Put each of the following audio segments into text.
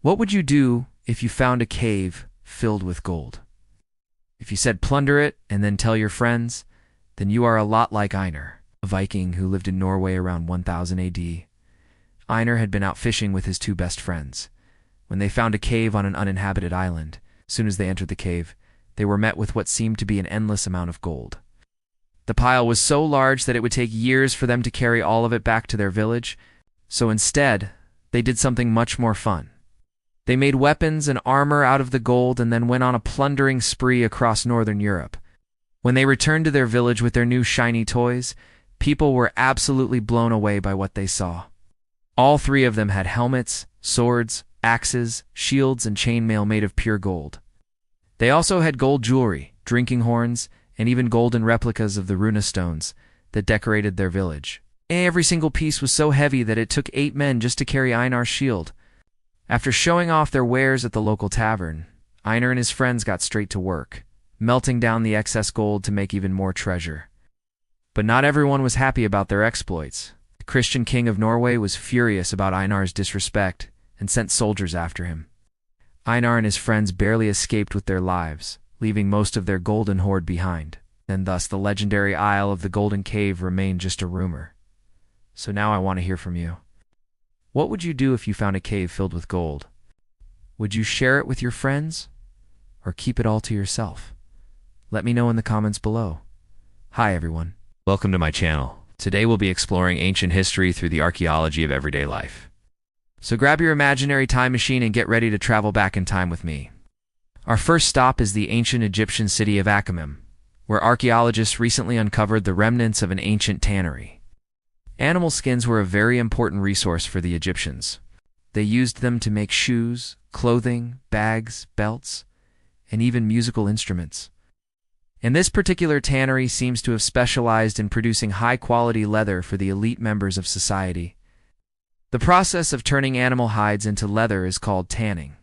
What would you do if you found a cave filled with gold? If you said plunder it and then tell your friends, then you are a lot like Einar, a Viking who lived in Norway around 1000 AD. Einar had been out fishing with his two best friends. When they found a cave on an uninhabited island, as soon as they entered the cave, they were met with what seemed to be an endless amount of gold. The pile was so large that it would take years for them to carry all of it back to their village, so instead, they did something much more fun. They made weapons and armor out of the gold and then went on a plundering spree across northern Europe. When they returned to their village with their new shiny toys, people were absolutely blown away by what they saw. All three of them had helmets, swords, axes, shields, and chainmail made of pure gold. They also had gold jewelry, drinking horns, and even golden replicas of the runa stones that decorated their village. Every single piece was so heavy that it took 8 men just to carry Einar's shield. After showing off their wares at the local tavern, Einar and his friends got straight to work, melting down the excess gold to make even more treasure. But not everyone was happy about their exploits. The Christian king of Norway was furious about Einar's disrespect and sent soldiers after him. Einar and his friends barely escaped with their lives, leaving most of their golden hoard behind, and thus the legendary Isle of the Golden Cave remained just a rumor. So now I want to hear from you. What would you do if you found a cave filled with gold? Would you share it with your friends, or keep it all to yourself? Let me know in the comments below. Hi everyone. Welcome to my channel. Today we'll be exploring ancient history through the archaeology of everyday life. So grab your imaginary time machine and get ready to travel back in time with me. Our first stop is the ancient Egyptian city of Akhmim, where archaeologists recently uncovered the remnants of an ancient tannery. Animal skins were a very important resource for the Egyptians. They used them to make shoes, clothing, bags, belts, and even musical instruments. And this particular tannery seems to have specialized in producing high-quality leather for the elite members of society. The process of turning animal hides into leather is called tanning.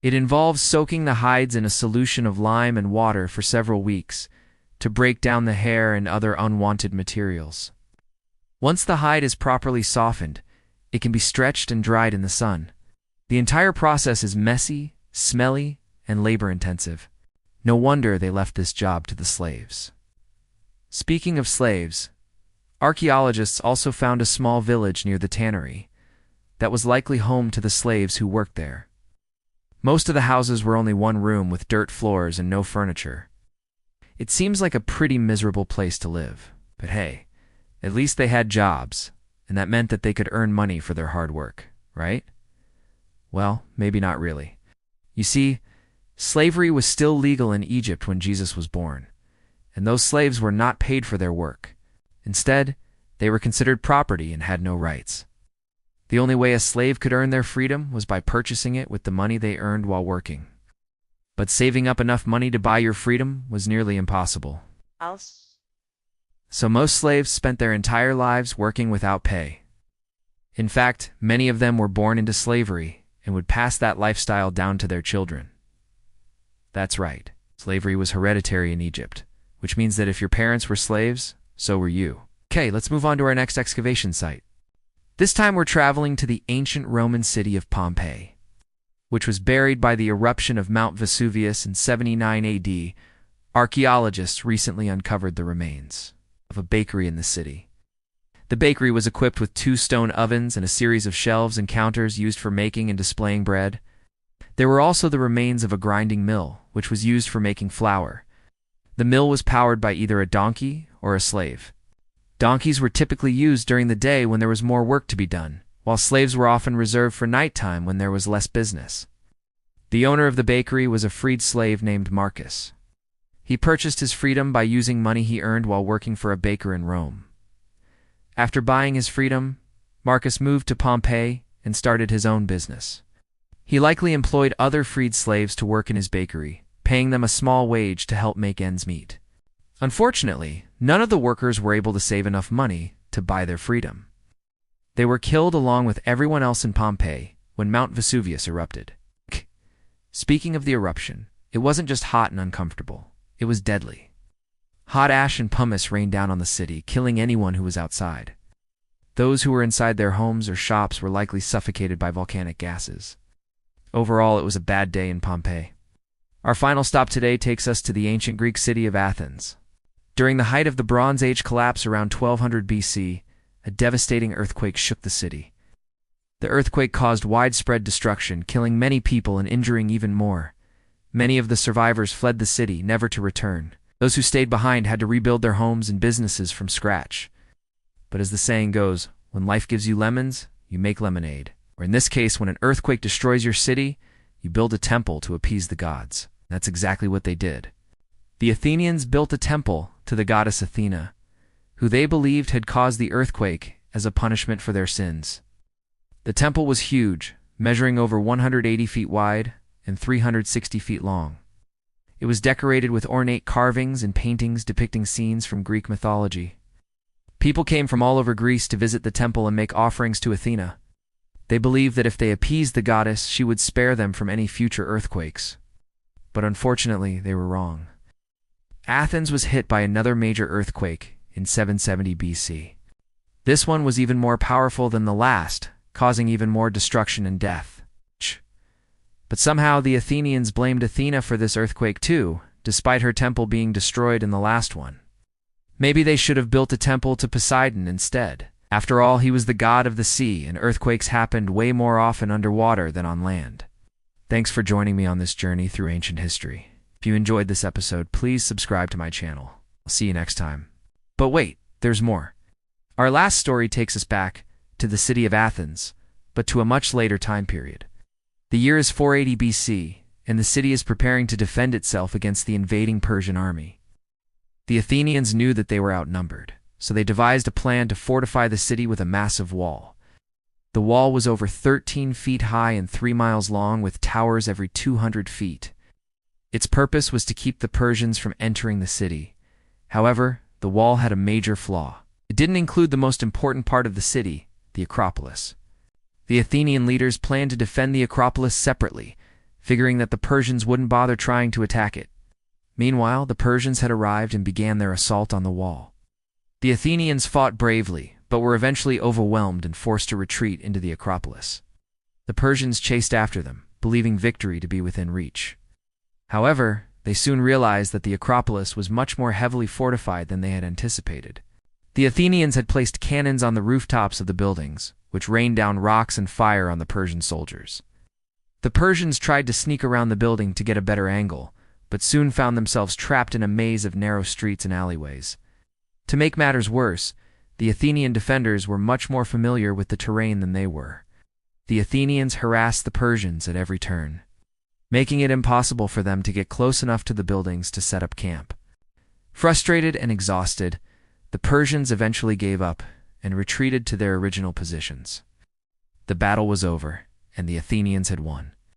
It involves soaking the hides in a solution of lime and water for several weeks to break down the hair and other unwanted materials. Once the hide is properly softened, it can be stretched and dried in the sun. The entire process is messy, smelly, and labor-intensive. No wonder they left this job to the slaves. Speaking of slaves, archaeologists also found a small village near the tannery that was likely home to the slaves who worked there. Most of the houses were only one room with dirt floors and no furniture. It seems like a pretty miserable place to live, but hey, at least they had jobs, and that meant that they could earn money for their hard work, right? Well, maybe not really. You see, slavery was still legal in Egypt when Jesus was born, and those slaves were not paid for their work. Instead, they were considered property and had no rights. The only way a slave could earn their freedom was by purchasing it with the money they earned while working. But saving up enough money to buy your freedom was nearly impossible. So most slaves spent their entire lives working without pay. In fact, many of them were born into slavery and would pass that lifestyle down to their children. That's right, slavery was hereditary in Egypt, which means that if your parents were slaves, so were you. Okay, let's move on to our next excavation site. This time we're traveling to the ancient Roman city of Pompeii, which was buried by the eruption of Mount Vesuvius in 79 AD. Archaeologists recently uncovered the remains of a bakery in the city. The bakery was equipped with 2 stone ovens and a series of shelves and counters used for making and displaying bread. There were also the remains of a grinding mill, which was used for making flour. The mill was powered by either a donkey or a slave. Donkeys were typically used during the day when there was more work to be done, while slaves were often reserved for nighttime when there was less business. The owner of the bakery was a freed slave named Marcus. He purchased his freedom by using money he earned while working for a baker in Rome. After buying his freedom, Marcus moved to Pompeii and started his own business. He likely employed other freed slaves to work in his bakery, paying them a small wage to help make ends meet. Unfortunately, none of the workers were able to save enough money to buy their freedom. They were killed along with everyone else in Pompeii when Mount Vesuvius erupted. Speaking of the eruption, it wasn't just hot and uncomfortable. It was deadly. Hot ash and pumice rained down on the city, killing anyone who was outside. Those who were inside their homes or shops were likely suffocated by volcanic gases. Overall, it was a bad day in Pompeii. Our final stop today takes us to the ancient Greek city of Athens. During the height of the Bronze Age collapse around 1200 BC, a devastating earthquake shook the city. The earthquake caused widespread destruction, killing many people and injuring even more. Many of the survivors fled the city, never to return. Those who stayed behind had to rebuild their homes and businesses from scratch. But as the saying goes, when life gives you lemons, you make lemonade. Or in this case, when an earthquake destroys your city, you build a temple to appease the gods. That's exactly what they did. The Athenians built a temple to the goddess Athena, who they believed had caused the earthquake as a punishment for their sins. The temple was huge, measuring over 180 feet wide and 360 feet long. It was decorated with ornate carvings and paintings depicting scenes from Greek mythology. People came from all over Greece to visit the temple and make offerings to Athena. They believed that if they appeased the goddess, she would spare them from any future earthquakes. But unfortunately, they were wrong. Athens was hit by another major earthquake in 770 BC. This one was even more powerful than the last, causing even more destruction and death. But somehow the Athenians blamed Athena for this earthquake too, despite her temple being destroyed in the last one. Maybe they should have built a temple to Poseidon instead. After all, he was the god of the sea, and earthquakes happened way more often underwater than on land. Thanks for joining me on this journey through ancient history. If you enjoyed this episode, please subscribe to my channel. I'll see you next time. But wait, there's more. Our last story takes us back to the city of Athens, but to a much later time period. The year is 480 BC, and the city is preparing to defend itself against the invading Persian army. The Athenians knew that they were outnumbered, so they devised a plan to fortify the city with a massive wall. The wall was over 13 feet high and 3 miles long, with towers every 200 feet. Its purpose was to keep the Persians from entering the city. However, the wall had a major flaw. It didn't include the most important part of the city, the Acropolis. The Athenian leaders planned to defend the Acropolis separately, figuring that the Persians wouldn't bother trying to attack it. Meanwhile, the Persians had arrived and began their assault on the wall. The Athenians fought bravely, but were eventually overwhelmed and forced to retreat into the Acropolis. The Persians chased after them, believing victory to be within reach. However, they soon realized that the Acropolis was much more heavily fortified than they had anticipated. The Athenians had placed cannons on the rooftops of the buildings, which rained down rocks and fire on the Persian soldiers. The Persians tried to sneak around the building to get a better angle, but soon found themselves trapped in a maze of narrow streets and alleyways. To make matters worse, the Athenian defenders were much more familiar with the terrain than they were. The Athenians harassed the Persians at every turn, making it impossible for them to get close enough to the buildings to set up camp. Frustrated and exhausted, the Persians eventually gave up and retreated to their original positions. The battle was over, and the Athenians had won.